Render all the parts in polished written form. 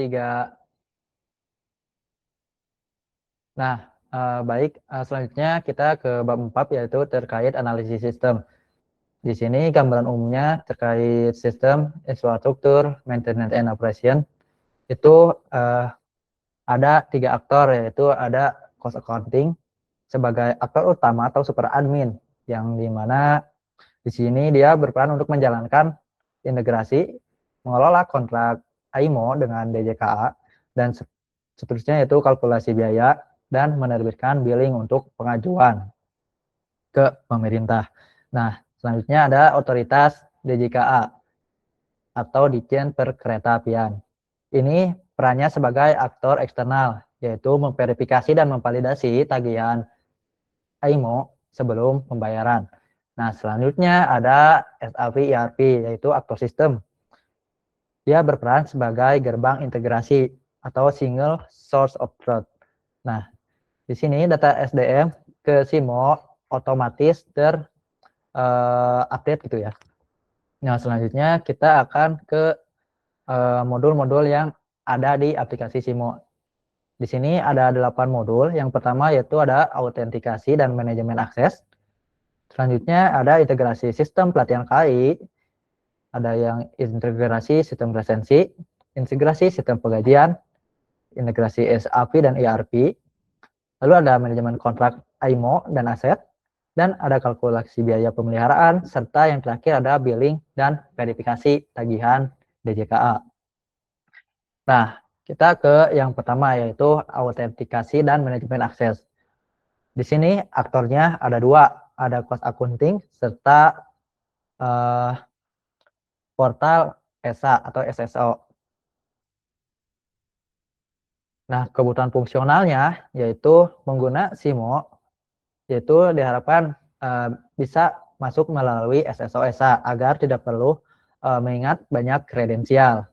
3. Nah, baik, selanjutnya kita ke bab 4 yaitu terkait analisis sistem. Di sini gambaran umumnya terkait sistem, infrastruktur, maintenance and operation itu ada 3 aktor, yaitu ada cost accounting sebagai aktor utama atau super admin, yang dimana di sini dia berperan untuk menjalankan integrasi, mengelola kontrak AIMO dengan DJKA, dan seterusnya yaitu kalkulasi biaya dan menerbitkan billing untuk pengajuan ke pemerintah. Nah, selanjutnya ada otoritas DJKA atau Ditjen Perkeretaapian. Ini perannya sebagai aktor eksternal, yaitu memverifikasi dan memvalidasi tagihan AIMO sebelum pembayaran. Nah, selanjutnya ada SAP ERP, yaitu aktor sistem. Dia berperan sebagai gerbang integrasi atau single source of truth. Nah, di sini data SDM ke SIMO otomatis update gitu ya. Nah, selanjutnya kita akan ke modul-modul yang ada di aplikasi SIMO. Di sini ada 8 modul. Yang pertama yaitu ada autentikasi dan manajemen akses. Selanjutnya ada integrasi sistem pelatihan KAI, ada yang integrasi sistem resensi, integrasi sistem penggajian, integrasi SAP dan ERP, lalu ada manajemen kontrak AIMO dan aset, dan ada kalkulasi biaya pemeliharaan, serta yang terakhir ada billing dan verifikasi tagihan DJKA. Nah, kita ke yang pertama yaitu autentikasi dan manajemen akses. Di sini aktornya ada 2, ada cost accounting serta portal ESA atau SSO. Nah, kebutuhan fungsionalnya yaitu pengguna SIMO yaitu diharapkan bisa masuk melalui SSO ESA agar tidak perlu mengingat banyak kredensial.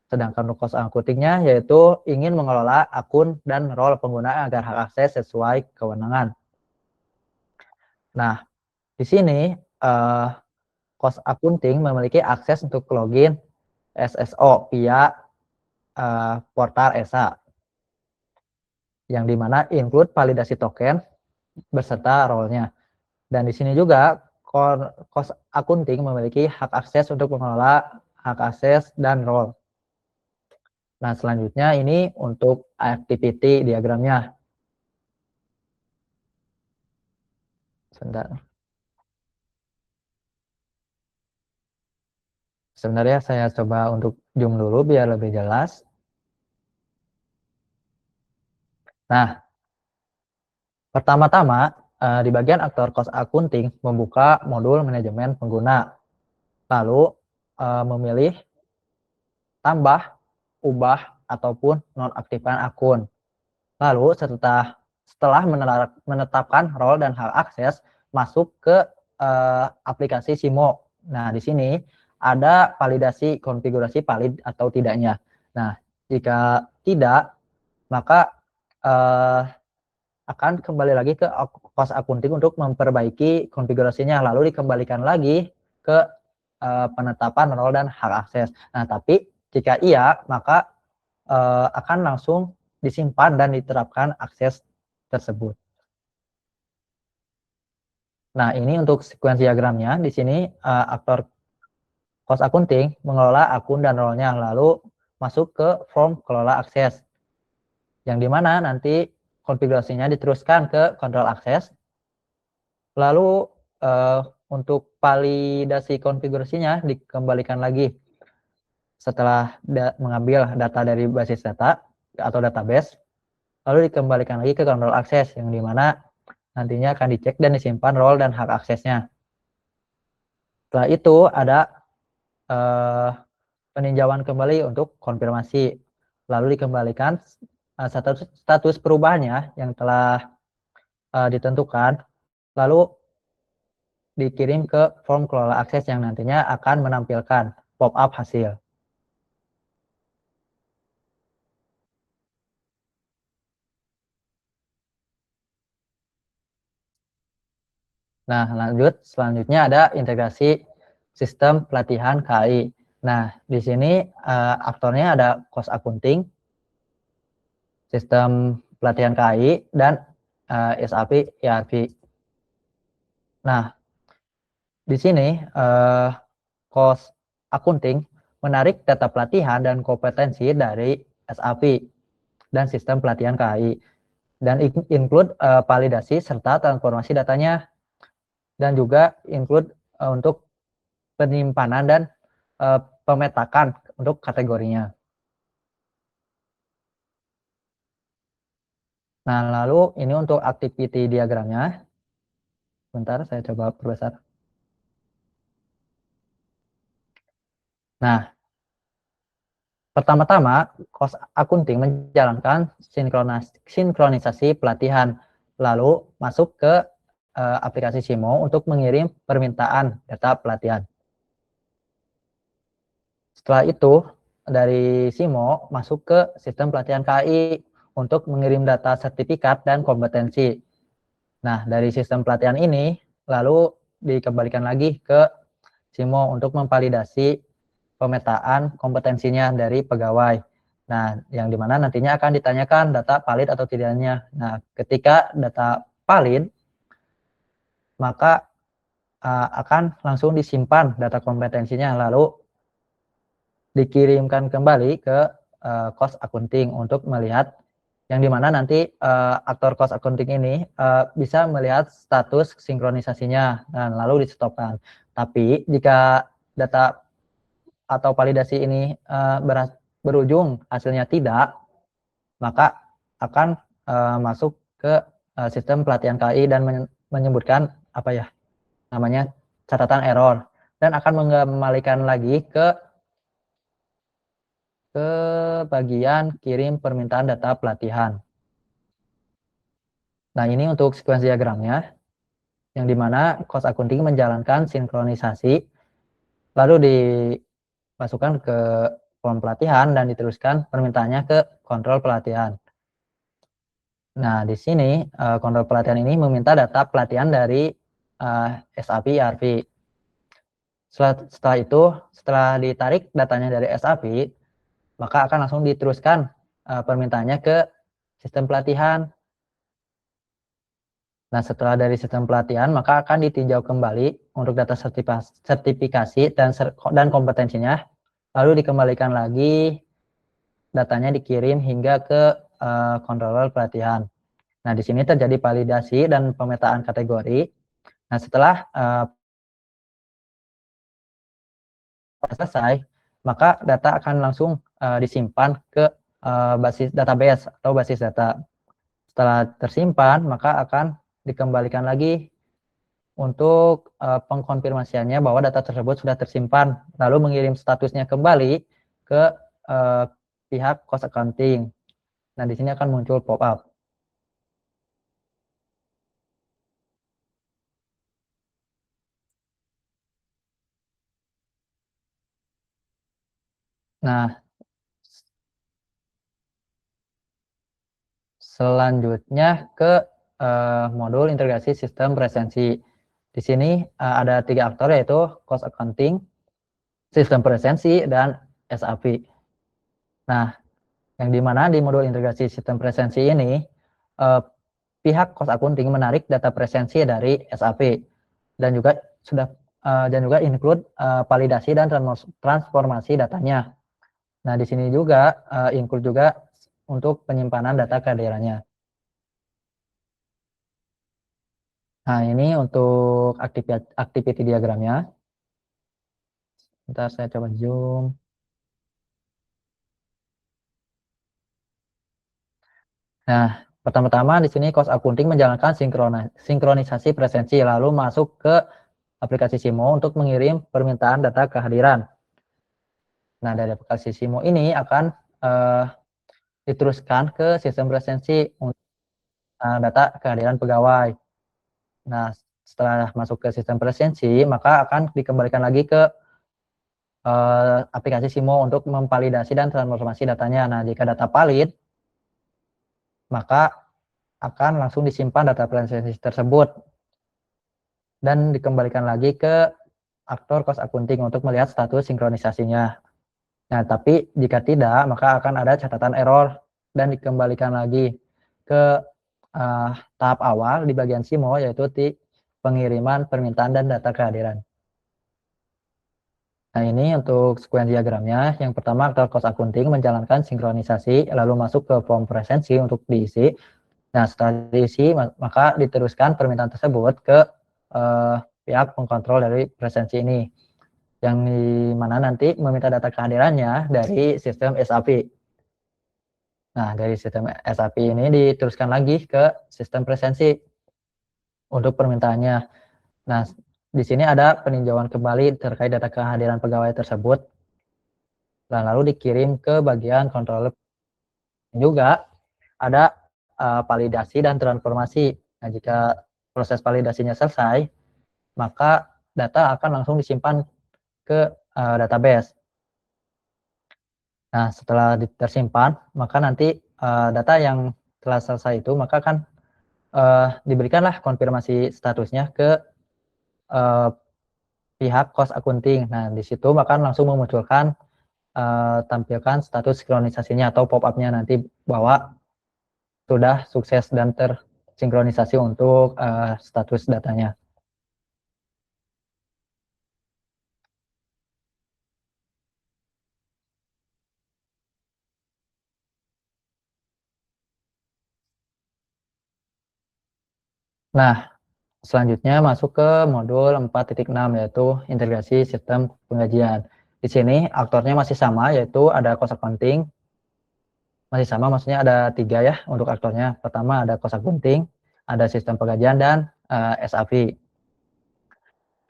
Sedangkan cost accounting-nya yaitu ingin mengelola akun dan role pengguna agar hak akses sesuai kewenangan. Nah, di sini cost accounting memiliki akses untuk login SSO via portal ESA, yang dimana include validasi token beserta role-nya. Dan di sini juga cost accounting memiliki hak akses untuk mengelola hak akses dan role. Nah, selanjutnya ini untuk activity diagramnya. Sebenarnya saya coba untuk zoom dulu biar lebih jelas. Nah, pertama-tama di bagian aktor cost accounting membuka modul manajemen pengguna. Lalu memilih tambah, ubah, ataupun nonaktifkan akun. Lalu setelah menetapkan role dan hak akses, masuk ke aplikasi SIMO. Nah, di sini ada validasi konfigurasi valid atau tidaknya. Nah, jika tidak, maka akan kembali lagi ke cost accounting untuk memperbaiki konfigurasinya, lalu dikembalikan lagi ke penetapan role dan hak akses. Nah, tapi jika iya, maka akan langsung disimpan dan diterapkan akses tersebut. Nah, ini untuk sequence diagramnya. Di sini aktor cost accounting mengelola akun dan role-nya, lalu masuk ke form kelola akses, yang dimana nanti konfigurasinya diteruskan ke kontrol akses. Lalu untuk validasi konfigurasinya dikembalikan lagi setelah mengambil data dari basis data atau database, lalu dikembalikan lagi ke kontrol akses, yang dimana nantinya akan dicek dan disimpan role dan hak aksesnya. Setelah itu ada peninjauan kembali untuk konfirmasi, lalu dikembalikan status perubahannya yang telah ditentukan, lalu dikirim ke form kelola akses yang nantinya akan menampilkan pop-up hasil. Nah, selanjutnya ada integrasi sistem pelatihan KAI. Nah, di sini aktornya ada cost accounting, sistem pelatihan KAI, dan SAP ERP. Nah, di sini cost accounting menarik data pelatihan dan kompetensi dari SAP dan sistem pelatihan KAI, dan include validasi serta transformasi datanya, dan juga include untuk penyimpanan dan pemetakan untuk kategorinya. Nah, lalu ini untuk activity diagramnya. Bentar, saya coba perbesar. Nah, pertama-tama, cost accounting menjalankan sinkronisasi pelatihan, lalu masuk ke aplikasi Simo untuk mengirim permintaan data pelatihan. Setelah itu, dari Simo masuk ke sistem pelatihan KAI untuk mengirim data sertifikat dan kompetensi. Nah, dari sistem pelatihan ini, lalu dikembalikan lagi ke Simo untuk memvalidasi pemetaan kompetensinya dari pegawai. Nah, yang dimana nantinya akan ditanyakan data valid atau tidaknya. Nah, ketika data valid, maka akan langsung disimpan data kompetensinya, lalu dikirimkan kembali ke cost accounting untuk melihat, yang dimana nanti aktor cost accounting ini bisa melihat status sinkronisasinya dan lalu di-stopkan. Tapi jika data atau validasi ini berujung hasilnya tidak, maka akan masuk ke sistem pelatihan KAI dan menyebutkan apa ya namanya catatan error, dan akan mengembalikan lagi ke bagian kirim permintaan data pelatihan. Nah, ini untuk sequence diagramnya, yang dimana cost accounting menjalankan sinkronisasi, lalu dimasukkan ke form pelatihan dan diteruskan permintaannya ke kontrol pelatihan. Nah, di sini kontrol pelatihan ini meminta data pelatihan dari SAP ERP. Setelah itu, setelah ditarik datanya dari SAP, maka akan langsung diteruskan permintaannya ke sistem pelatihan. Nah, setelah dari sistem pelatihan, maka akan ditinjau kembali untuk data sertifikasi dan kompetensinya, lalu dikembalikan lagi, datanya dikirim hingga ke controller pelatihan. Nah, di sini terjadi validasi dan pemetaan kategori. Nah, setelah selesai, maka data akan langsung disimpan ke basis database atau basis data. Setelah tersimpan, maka akan dikembalikan lagi untuk pengkonfirmasiannya bahwa data tersebut sudah tersimpan, lalu mengirim statusnya kembali ke pihak cost accounting. Nah, di sini akan muncul pop-up. Nah, selanjutnya ke modul integrasi sistem presensi. Di sini ada 3 aktor, yaitu cost accounting, sistem presensi, dan SAP. Nah, yang dimana di modul integrasi sistem presensi ini, pihak cost accounting menarik data presensi dari SAP dan juga include validasi dan transformasi datanya. Nah, di sini juga include juga untuk penyimpanan data kehadirannya. Nah, ini untuk activity diagramnya. Ntar saya coba zoom. Nah, pertama-tama di sini cost accounting menjalankan sinkronisasi presensi, lalu masuk ke aplikasi Simo untuk mengirim permintaan data kehadiran. Nah, dari aplikasi Simo ini akan diteruskan ke sistem presensi untuk data kehadiran pegawai. Nah, setelah masuk ke sistem presensi, maka akan dikembalikan lagi ke aplikasi Simo untuk memvalidasi dan transformasi datanya. Nah, jika data valid, maka akan langsung disimpan data presensi tersebut dan dikembalikan lagi ke aktor cost accounting untuk melihat status sinkronisasinya. Nah, tapi jika tidak, maka akan ada catatan error dan dikembalikan lagi ke tahap awal di bagian SIMO, yaitu di pengiriman permintaan dan data kehadiran. Nah, ini untuk sequence diagramnya. Yang pertama, aktor cost accounting menjalankan sinkronisasi, lalu masuk ke form presensi untuk diisi. Nah, setelah diisi, maka diteruskan permintaan tersebut ke pihak pengkontrol dari presensi ini, yang dimana nanti meminta data kehadirannya dari sistem SAP. Nah, dari sistem SAP ini diteruskan lagi ke sistem presensi untuk permintaannya. Nah, di sini ada peninjauan kembali terkait data kehadiran pegawai tersebut, dan lalu dikirim ke bagian controller. Juga ada validasi dan transformasi. Nah, jika proses validasinya selesai, maka data akan langsung disimpan ke database. Nah, setelah tersimpan, maka nanti data yang telah selesai itu maka akan diberikanlah konfirmasi statusnya ke pihak cost accounting. Nah, di situ maka langsung memunculkan tampilkan status sinkronisasinya atau pop-up-nya nanti bahwa sudah sukses dan tersinkronisasi untuk status datanya. Nah, selanjutnya masuk ke modul 4.6, yaitu integrasi sistem penggajian. Di sini aktornya masih sama, yaitu ada cost accounting, masih sama, maksudnya ada 3 ya untuk aktornya. Pertama ada cost accounting, ada sistem penggajian, dan SAP.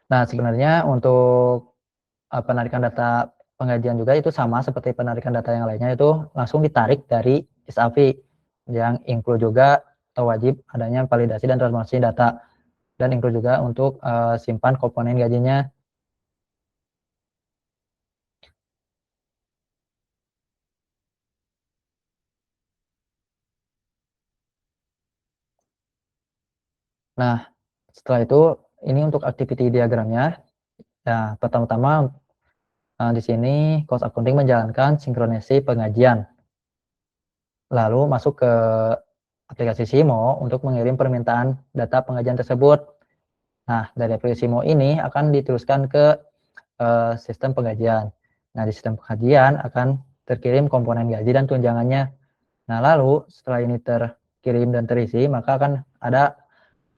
Nah, sebenarnya untuk penarikan data penggajian juga itu sama seperti penarikan data yang lainnya, itu langsung ditarik dari SAP, yang include juga atau wajib adanya validasi dan transformasi data, dan include juga untuk simpan komponen gajinya. Nah, setelah itu ini untuk activity diagramnya. Ya, pertama-tama di sini cost accounting menjalankan sinkronisasi pengajian. Lalu masuk ke aplikasi SIMO untuk mengirim permintaan data pengajian tersebut. Nah, dari aplikasi SIMO ini akan diteruskan ke sistem penggajian. Nah, di sistem penggajian akan terkirim komponen gaji dan tunjangannya. Nah, lalu setelah ini terkirim dan terisi, maka akan ada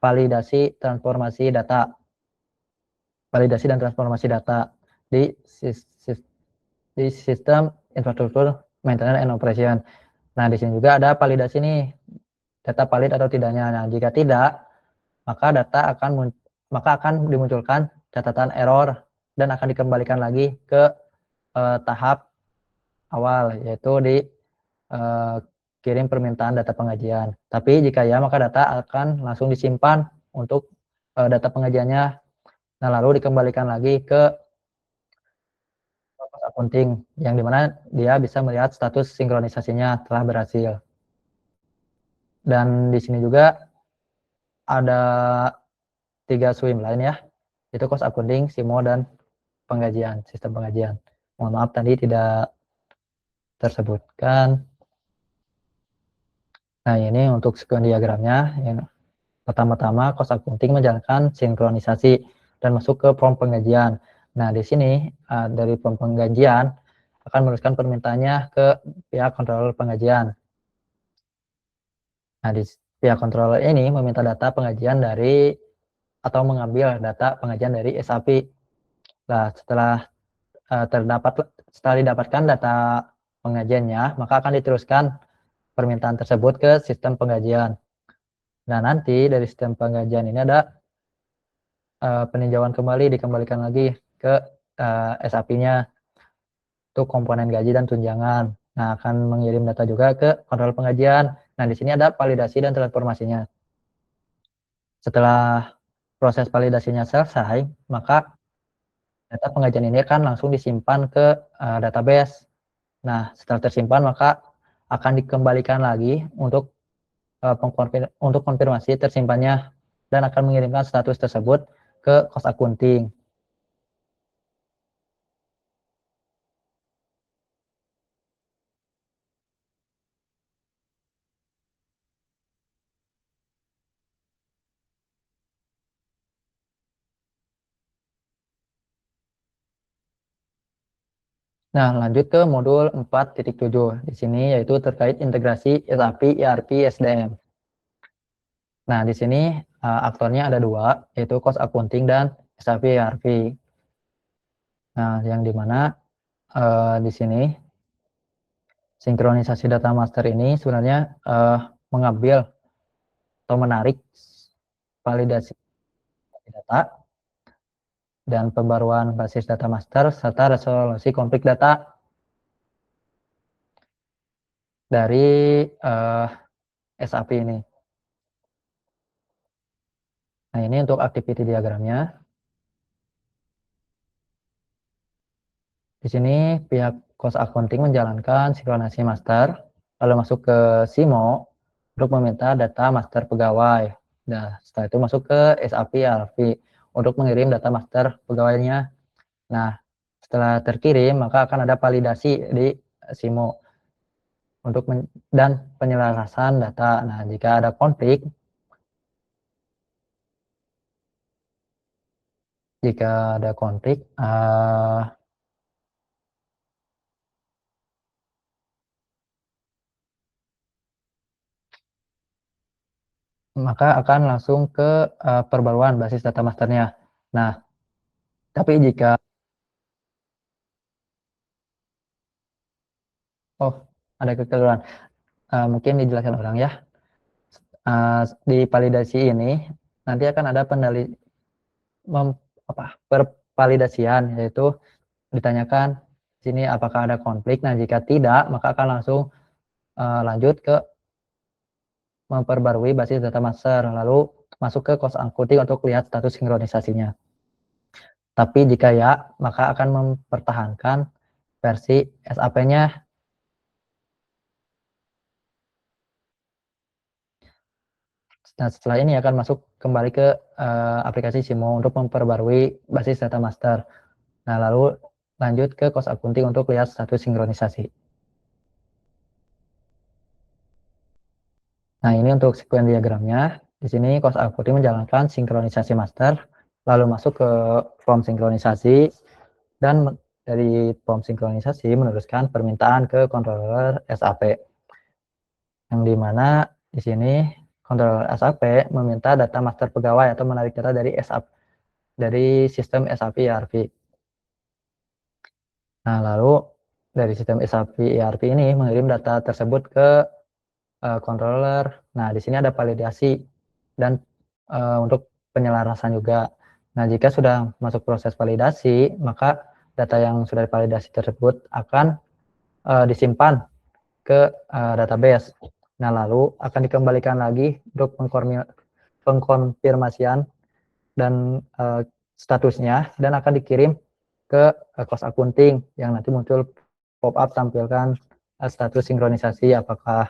validasi transformasi data. Validasi dan transformasi data di sistem infrastruktur maintenance and operation. Nah, di sini juga ada validasi nih, data valid atau tidaknya. Nah, jika tidak, maka akan dimunculkan catatan error dan akan dikembalikan lagi ke tahap awal, yaitu di kirim permintaan data pengajian. Tapi jika ya, maka data akan langsung disimpan untuk data pengajiannya. Nah, lalu dikembalikan lagi ke accounting, yang dimana dia bisa melihat status sinkronisasinya telah berhasil. Dan di sini juga ada 3 streamline ya, itu cost accounting, SIMO, dan penggajian, sistem penggajian. Mohon maaf tadi tidak tersebutkan. Nah, ini untuk sequence diagramnya. Yang pertama-tama cost accounting menjalankan sinkronisasi dan masuk ke form penggajian. Nah, di sini dari form penggajian akan meneruskan permintaannya ke pihak controller penggajian. Nah, di pihak controller ini meminta data pengajian dari atau mengambil data pengajian dari SAP. Nah, setelah didapatkan data pengajiannya, maka akan diteruskan permintaan tersebut ke sistem penggajian. Nah, nanti dari sistem penggajian ini ada peninjauan kembali, dikembalikan lagi ke SAP-nya untuk komponen gaji dan tunjangan. Nah, akan mengirim data juga ke kontrol penggajian. Nah, di sini ada validasi dan transformasinya. Setelah proses validasinya selesai, maka data pengajian ini akan langsung disimpan ke database. Nah, setelah tersimpan, maka akan dikembalikan lagi untuk konfirmasi tersimpannya, dan akan mengirimkan status tersebut ke cost accounting. Nah, lanjut ke modul 4.7. Di sini yaitu terkait integrasi SAP, ERP, SDM. Nah, di sini aktornya ada dua, yaitu cost accounting dan SAP ERP. Nah, yang dimana di sini sinkronisasi data master ini sebenarnya mengambil atau menarik validasi data dan pembaruan basis data master serta resolusi konflik data dari SAP ini. Nah, ini untuk activity diagramnya. Di sini pihak cost accounting menjalankan sinkronisasi master, lalu masuk ke SIMO untuk meminta data master pegawai. Nah, setelah itu masuk ke SAP ERP untuk mengirim data master pegawainya. Nah, setelah terkirim, maka akan ada validasi di SIMO untuk dan penyelarasan data. Nah, jika ada konflik, jika ada konflik, maka akan langsung ke perbaruan basis data masternya. Nah, tapi jika oh ada kekeliruan, mungkin dijelaskan ulang ya. Di validasi ini nanti akan ada pervalidasian, yaitu ditanyakan di sini apakah ada konflik. Nah, jika tidak, maka akan langsung lanjut ke memperbarui basis data master, lalu masuk ke cost accounting untuk lihat status sinkronisasinya. Tapi jika ya, maka akan mempertahankan versi SAP-nya. Nah, setelah ini akan masuk kembali ke aplikasi SIMO untuk memperbarui basis data master. Nah, lalu lanjut ke cost accounting untuk lihat status sinkronisasi. Nah, ini untuk sekuen diagramnya. Di sini cost accounting menjalankan sinkronisasi master, lalu masuk ke form sinkronisasi, dan dari form sinkronisasi meneruskan permintaan ke controller SAP. Yang dimana di sini controller SAP meminta data master pegawai atau menarik data dari SAP, dari sistem SAP ERP. Nah, lalu dari sistem SAP ERP ini mengirim data tersebut ke controller. Nah, di sini ada validasi dan untuk penyelarasan juga. Nah, jika sudah masuk proses validasi, maka data yang sudah divalidasi tersebut akan disimpan ke database. Nah, lalu akan dikembalikan lagi untuk pengkonfirmasian dan statusnya, dan akan dikirim ke cost accounting yang nanti muncul pop-up tampilkan status sinkronisasi apakah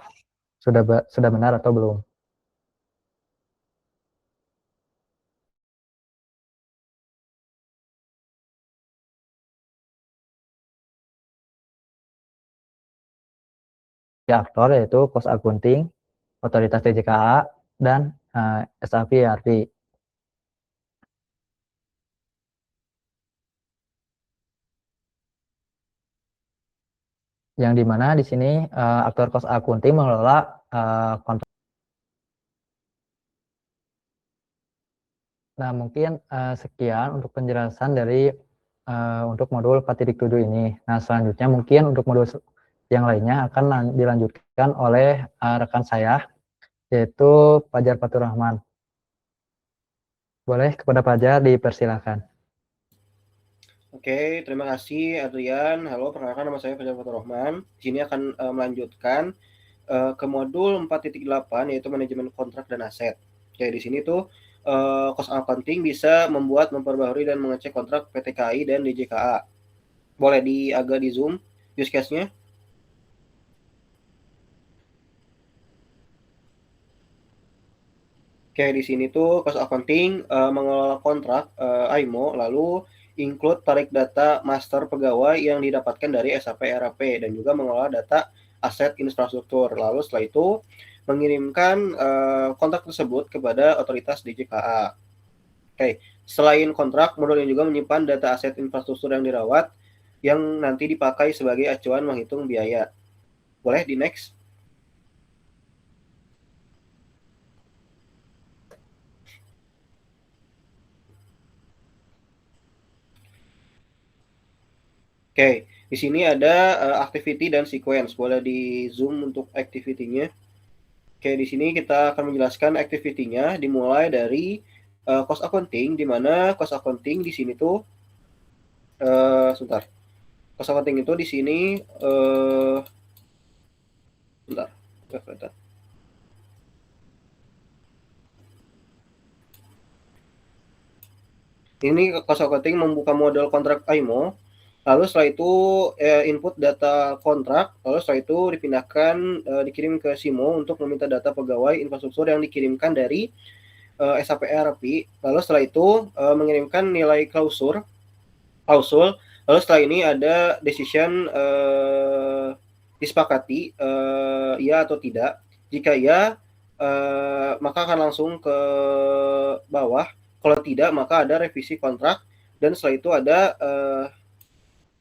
sudah benar atau belum. Aktor yaitu cost accounting, otoritas DJKA, dan SAP ERP. Yang dimana di sini aktor cost accounting mengelola kontrak. Nah, mungkin sekian untuk penjelasan dari untuk modul 4.7 ini. Nah, selanjutnya mungkin untuk modul yang lainnya akan dilanjutkan oleh rekan saya, yaitu Fajar Faturrahman. Boleh kepada Fajar dipersilakan. Oke, terima kasih Adrian. Halo, perkenalkan nama saya Fajar Faturrahman. Di sini akan melanjutkan ke modul 4.8 yaitu manajemen kontrak dan aset. Oke, di sini tuh cost accounting bisa memperbaharui dan mengecek kontrak PT KAI dan DJKA. Boleh agak di zoom use case-nya. Oke, di sini tuh cost accounting mengelola kontrak AIMO, lalu include tarik data master pegawai yang didapatkan dari SAP ERP dan juga mengelola data aset infrastruktur. Lalu setelah itu mengirimkan kontrak tersebut kepada otoritas DJKA. Oke, selain kontrak, modul ini juga menyimpan data aset infrastruktur yang dirawat yang nanti dipakai sebagai acuan menghitung biaya. Boleh di next? Oke, di sini ada activity dan sequence. Boleh di zoom untuk activity-nya. Oke, di sini kita akan menjelaskan activity-nya dimulai dari cost accounting, di mana cost accounting di sini tuh sebentar. Cost accounting itu di sini sebentar. Ini cost accounting membuka model kontrak IMO. Lalu setelah itu input data kontrak, lalu setelah itu dipindahkan dikirim ke SIMO untuk meminta data pegawai infrastruktur yang dikirimkan dari SAP ERP. Lalu setelah itu mengirimkan nilai klausul. Lalu setelah ini ada decision disepakati ya atau tidak. Jika ya, maka akan langsung ke bawah. Kalau tidak, maka ada revisi kontrak. Dan setelah itu ada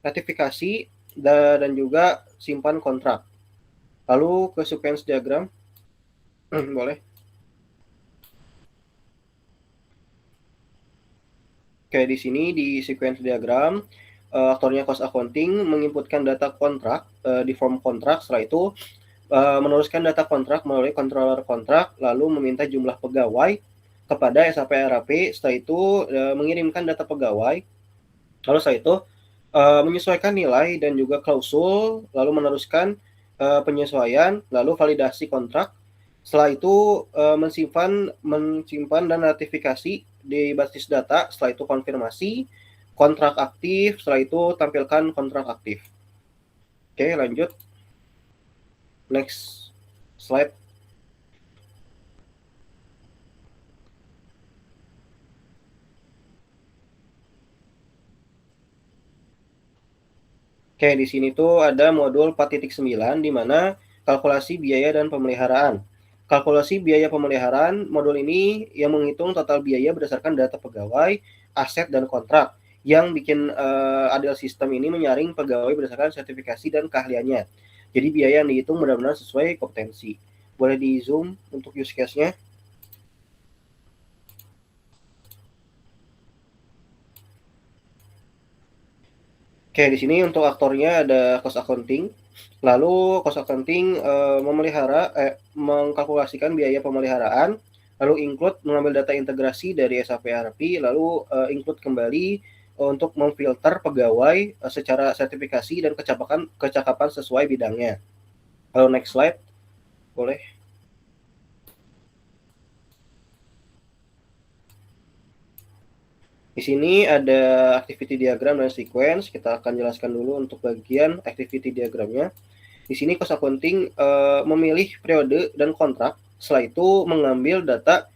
ratifikasi dan juga simpan kontrak. Lalu ke sequence diagram. Boleh. Oke, di sini di sequence diagram, aktornya cost accounting menginputkan data kontrak di form kontrak. Setelah itu meneruskan data kontrak melalui controller kontrak, lalu meminta jumlah pegawai kepada SAP ERP. Setelah itu mengirimkan data pegawai. Lalu setelah itu menyesuaikan nilai dan juga klausul, lalu meneruskan penyesuaian, lalu validasi kontrak. Setelah itu mensimpan dan ratifikasi di basis data. Setelah itu konfirmasi kontrak aktif. Setelah itu tampilkan kontrak aktif. Oke, lanjut. Next slide. Oke, di sini tuh ada modul 4.9 di mana kalkulasi biaya dan pemeliharaan. Kalkulasi biaya pemeliharaan, modul ini yang menghitung total biaya berdasarkan data pegawai, aset, dan kontrak. Yang bikin adil sistem ini menyaring pegawai berdasarkan sertifikasi dan keahliannya. Jadi biaya yang dihitung benar-benar sesuai kompetensi. Boleh di zoom untuk use case-nya. Oke, di sini untuk aktornya ada cost accounting. Lalu cost accounting mengkalkulasikan biaya pemeliharaan, lalu include mengambil data integrasi dari SAP ERP, lalu include kembali untuk memfilter pegawai secara sertifikasi dan kecakapan sesuai bidangnya. Lalu next slide, boleh. Di sini ada activity diagram dan sequence. Kita akan jelaskan dulu untuk bagian activity diagramnya. Di sini cost accounting memilih periode dan kontrak. Setelah itu mengambil data,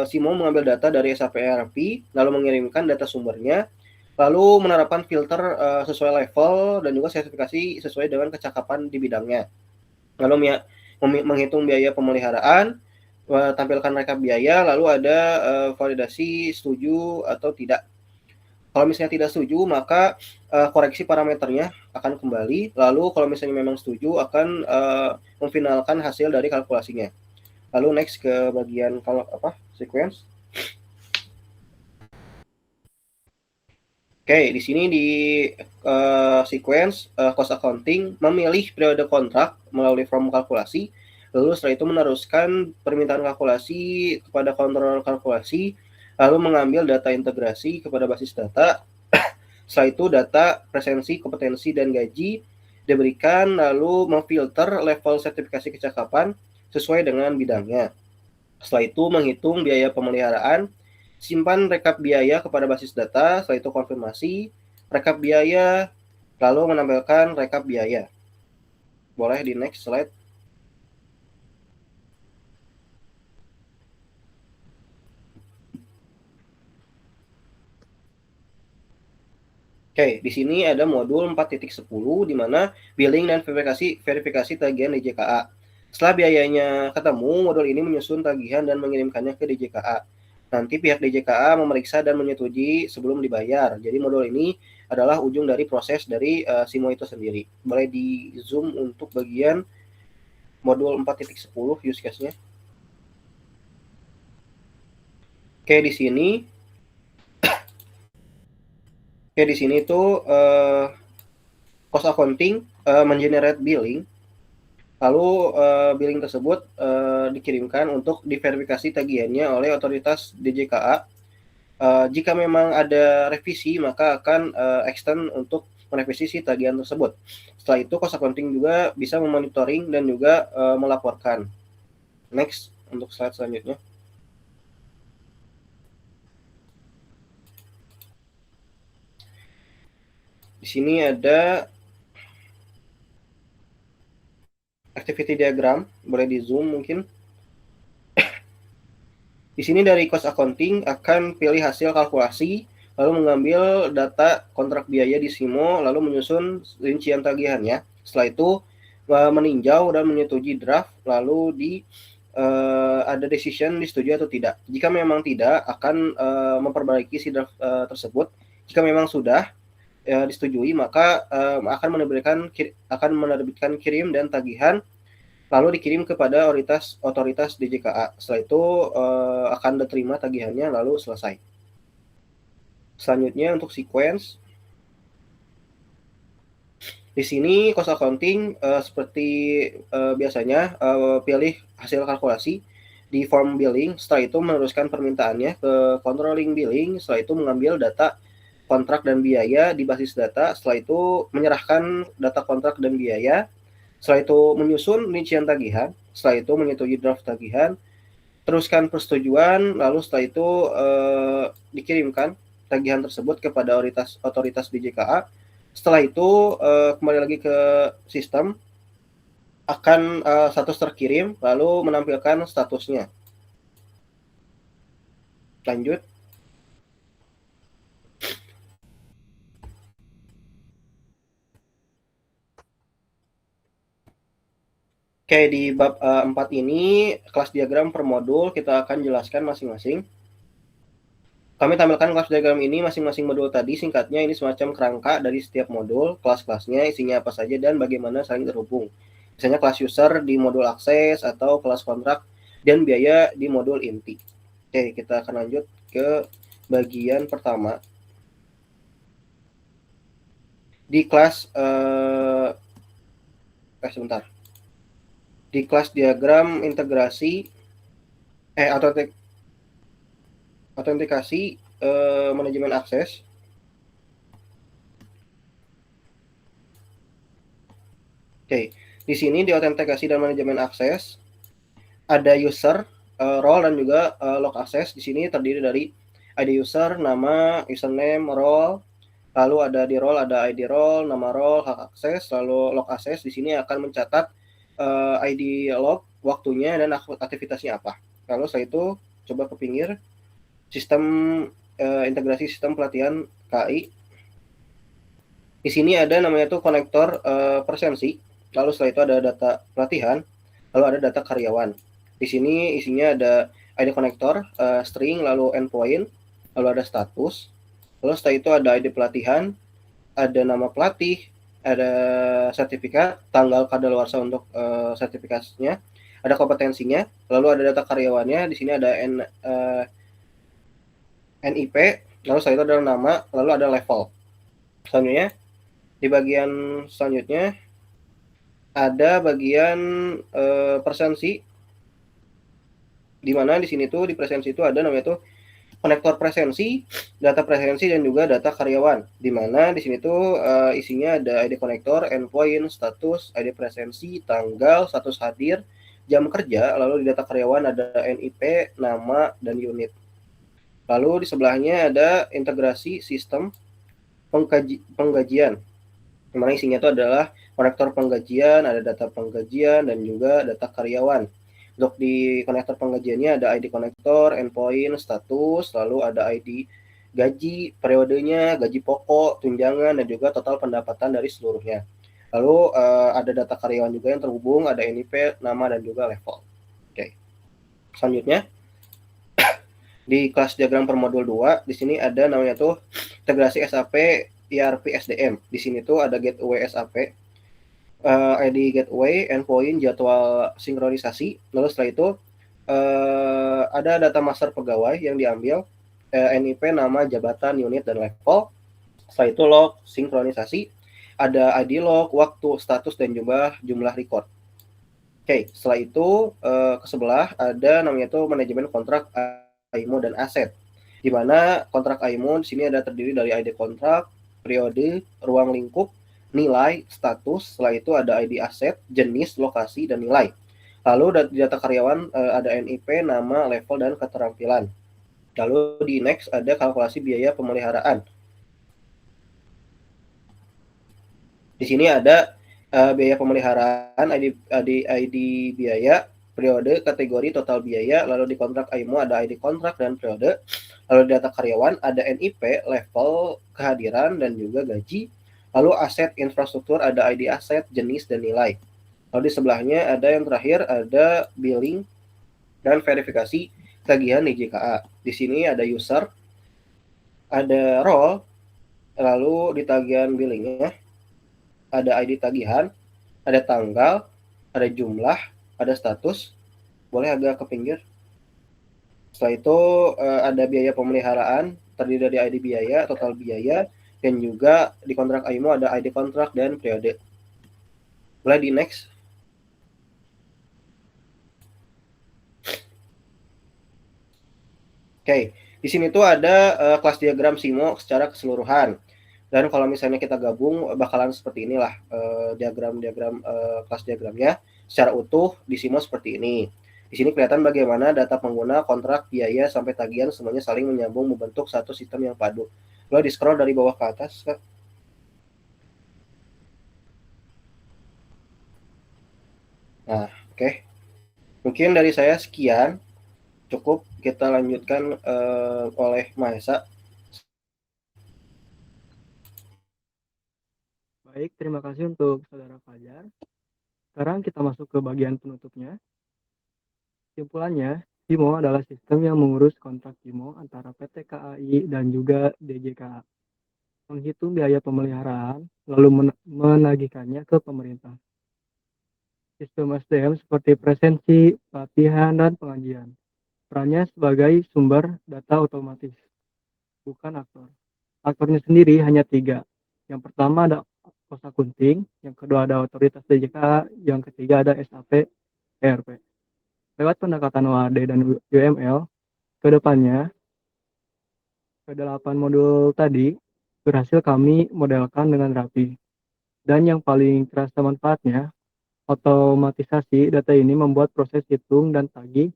SIMO mengambil data dari SAP ERP, lalu mengirimkan data sumbernya, lalu menerapkan filter sesuai level dan juga sertifikasi sesuai dengan kecakapan di bidangnya. Lalu menghitung biaya pemeliharaan, tampilkan rekap biaya, lalu ada validasi setuju atau tidak. Kalau misalnya tidak setuju, maka koreksi parameternya akan kembali. Lalu kalau misalnya memang setuju, akan memfinalkan hasil dari kalkulasinya. Lalu next ke bagian sequence. Oke, di sini di sequence cost accounting memilih periode kontrak melalui form kalkulasi. Lalu setelah itu meneruskan permintaan kalkulasi kepada controller kalkulasi, lalu mengambil data integrasi kepada basis data. Setelah itu data presensi, kompetensi, dan gaji diberikan, lalu memfilter level sertifikasi kecakapan sesuai dengan bidangnya. Setelah itu menghitung biaya pemeliharaan, simpan rekap biaya kepada basis data, setelah itu konfirmasi, rekap biaya, lalu menampilkan rekap biaya. Boleh di next slide. Oke, di sini ada modul 4.10 di mana billing dan verifikasi tagihan DJKA. Setelah biayanya ketemu, modul ini menyusun tagihan dan mengirimkannya ke DJKA. Nanti pihak DJKA memeriksa dan menyetujui sebelum dibayar. Jadi modul ini adalah ujung dari proses dari SIMO itu sendiri. Boleh di zoom untuk bagian modul 4.10 use case-nya. Oke, di sini tuh cost accounting mengenerate billing. Lalu billing tersebut dikirimkan untuk diverifikasi tagihannya oleh otoritas DJKA. Jika memang ada revisi, maka akan extend untuk merevisi si tagihan tersebut. Setelah itu, cost accounting juga bisa memonitoring dan juga melaporkan. Next, untuk slide selanjutnya. Di sini ada activity diagram, boleh di zoom mungkin. Di sini dari cost accounting akan pilih hasil kalkulasi, lalu mengambil data kontrak biaya di SIMO, lalu menyusun rincian tagihannya. Setelah itu meninjau dan menyetujui draft, lalu ada decision disetujui atau tidak. Jika memang tidak, akan memperbaiki si draft tersebut. Jika memang sudah disetujui, maka akan menerbitkan kirim dan tagihan, lalu dikirim kepada otoritas DJKA. Setelah itu akan diterima tagihannya, lalu selesai. Selanjutnya untuk sequence. Di sini cost accounting seperti biasanya pilih hasil kalkulasi di form billing. Setelah itu meneruskan permintaannya ke controlling billing. Setelah itu mengambil data kontrak dan biaya di basis data. Setelah itu menyerahkan data kontrak dan biaya. Setelah itu menyusun rincian tagihan. Setelah itu menyetujui draft tagihan. Teruskan persetujuan. Lalu setelah itu dikirimkan tagihan tersebut kepada otoritas DJKA. Setelah itu kembali lagi ke sistem, akan status terkirim, lalu menampilkan statusnya. Lanjut. Oke, di bab 4 ini, kelas diagram per modul, kita akan jelaskan masing-masing. Kami tampilkan kelas diagram ini masing-masing modul tadi, singkatnya ini semacam kerangka dari setiap modul, kelas-kelasnya, isinya apa saja, dan bagaimana saling terhubung. Misalnya kelas user di modul akses, atau kelas kontrak dan biaya di modul inti. Oke, kita akan lanjut ke bagian pertama. Di kelas Di kelas diagram integrasi autentikasi manajemen akses. Oke, di sini di autentikasi dan manajemen akses ada user, role dan juga log akses. Di sini terdiri dari ID user, nama, username, role. Lalu ada di role, ada ID role, nama role, hak akses, lalu log akses. Di sini akan mencatat ID log, waktunya, dan aktivitasnya apa. Lalu setelah itu coba ke pinggir, sistem integrasi sistem pelatihan KI. Di sini ada namanya tuh konektor presensi. Lalu setelah itu ada data pelatihan, lalu ada data karyawan. Di sini isinya ada ID konektor, string, lalu endpoint, lalu ada status. Lalu setelah itu ada ID pelatihan, ada nama pelatih, ada sertifikat, tanggal kadaluarsa untuk sertifikasinya, ada kompetensinya, lalu ada data karyawannya. Di sini ada NIP, lalu setelah itu ada nama, lalu ada level. Selanjutnya, di bagian selanjutnya ada bagian presensi, di mana di sini tuh di presensi itu ada namanya tuh konektor presensi, data presensi, dan juga data karyawan. Di mana di sini tuh isinya ada ID konektor, endpoint, status, ID presensi, tanggal, status hadir, jam kerja, lalu di data karyawan ada NIP, nama, dan unit. Lalu di sebelahnya ada integrasi sistem penggajian, di mana isinya itu adalah konektor penggajian, ada data penggajian, dan juga data karyawan. Untuk di konektor penggajiannya ada ID konektor, endpoint, status, lalu ada ID gaji, periodenya, gaji pokok, tunjangan, dan juga total pendapatan dari seluruhnya. Lalu ada data karyawan juga yang terhubung, ada NIP, nama, dan juga level. Oke. Selanjutnya, di kelas diagram per modul 2, di sini ada namanya tuh integrasi SAP ERP SDM. Di sini tuh ada gateway SAP, ID gateway, endpoint, jadwal sinkronisasi. Lalu setelah itu ada data master pegawai yang diambil, NIP, nama, jabatan, unit, dan level. Setelah itu log sinkronisasi, ada ID log, waktu, status, dan jumlah record. Oke, setelah itu ke sebelah ada namanya itu manajemen kontrak AIMO dan aset. Di mana kontrak AIMO di sini ada terdiri dari ID kontrak, periode, ruang lingkup, nilai, status. Setelah itu ada ID aset, jenis, lokasi, dan nilai. Lalu data karyawan ada NIP, nama, level, dan keterampilan. Lalu di next ada kalkulasi biaya pemeliharaan. Di sini ada biaya pemeliharaan, ID biaya, periode, kategori, total biaya. Lalu di kontrak AIMO ada ID kontrak dan periode. Lalu di data karyawan ada NIP, level, kehadiran, dan juga gaji. Lalu aset infrastruktur ada ID aset, jenis, dan nilai. Lalu di sebelahnya ada yang terakhir, ada billing dan verifikasi tagihan di JKA. Di sini ada user, ada role, lalu di tagihan billingnya ada ID tagihan, ada tanggal, ada jumlah, ada status. Boleh agak ke pinggir. Setelah itu ada biaya pemeliharaan, terdiri dari ID biaya, total biaya, dan juga di kontrak AIMO ada ID kontrak dan periode. Boleh di next. Oke, di sini tuh ada kelas diagram SIMO secara keseluruhan. Dan kalau misalnya kita gabung bakalan seperti inilah diagram-diagram kelas diagramnya secara utuh di SIMO seperti ini. Di sini kelihatan bagaimana data pengguna, kontrak, biaya, sampai tagihan semuanya saling menyambung membentuk satu sistem yang padu. Lalu di scroll dari bawah ke atas, Kak. Nah, oke. Mungkin dari saya sekian. Cukup, kita lanjutkan oleh Mahesa. Baik, terima kasih untuk Saudara Fajar. Sekarang kita masuk ke bagian penutupnya. Kesimpulannya, SIMO adalah sistem yang mengurus kontrak SIMO antara PT KAI dan juga DJKA, menghitung biaya pemeliharaan, lalu menagihkannya ke pemerintah. Sistem SDM seperti presensi, pelatihan, dan pengajian. Perannya sebagai sumber data otomatis, bukan aktor. Aktornya sendiri hanya 3. Yang pertama ada Kosa Kunting, yang kedua ada otoritas DJK, yang ketiga ada SAP ERP. Lewat pendekatan OAD dan UML, kedepannya ke-8 modul tadi berhasil kami modelkan dengan rapi. Dan yang paling terasa manfaatnya, otomatisasi data ini membuat proses hitung dan tagih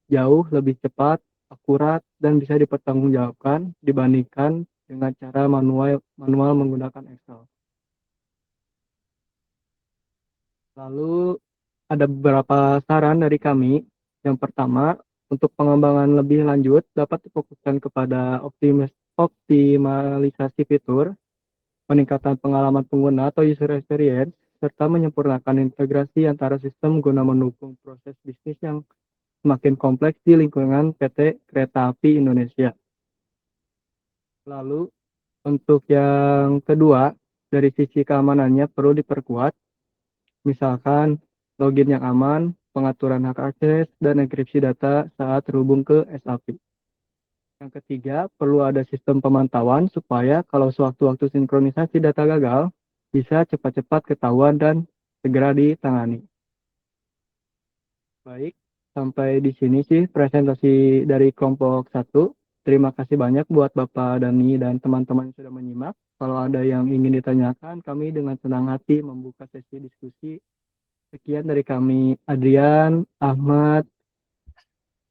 jauh lebih cepat, akurat, dan bisa dipertanggungjawabkan dibandingkan dengan cara manual menggunakan Excel. Lalu ada beberapa saran dari kami. Yang pertama, untuk pengembangan lebih lanjut dapat difokuskan kepada optimalisasi fitur, peningkatan pengalaman pengguna atau user experience, serta menyempurnakan integrasi antara sistem guna mendukung proses bisnis yang semakin kompleks di lingkungan PT Kereta Api Indonesia. Lalu, untuk yang kedua, dari sisi keamanannya perlu diperkuat. Misalkan login yang aman, pengaturan hak akses, dan enkripsi data saat terhubung ke SAP. Yang ketiga, perlu ada sistem pemantauan supaya kalau sewaktu-waktu sinkronisasi data gagal, bisa cepat-cepat ketahuan dan segera ditangani. Baik, sampai di sini sih presentasi dari kelompok 1. Terima kasih banyak buat Bapak Dani dan teman-teman yang sudah menyimak. Kalau ada yang ingin ditanyakan, kami dengan senang hati membuka sesi diskusi. Sekian dari kami, Adrian, Ahmad,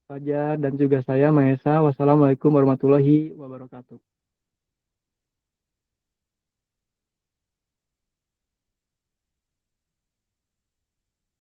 Fajar, dan juga saya, Mahesa. Wassalamualaikum warahmatullahi wabarakatuh.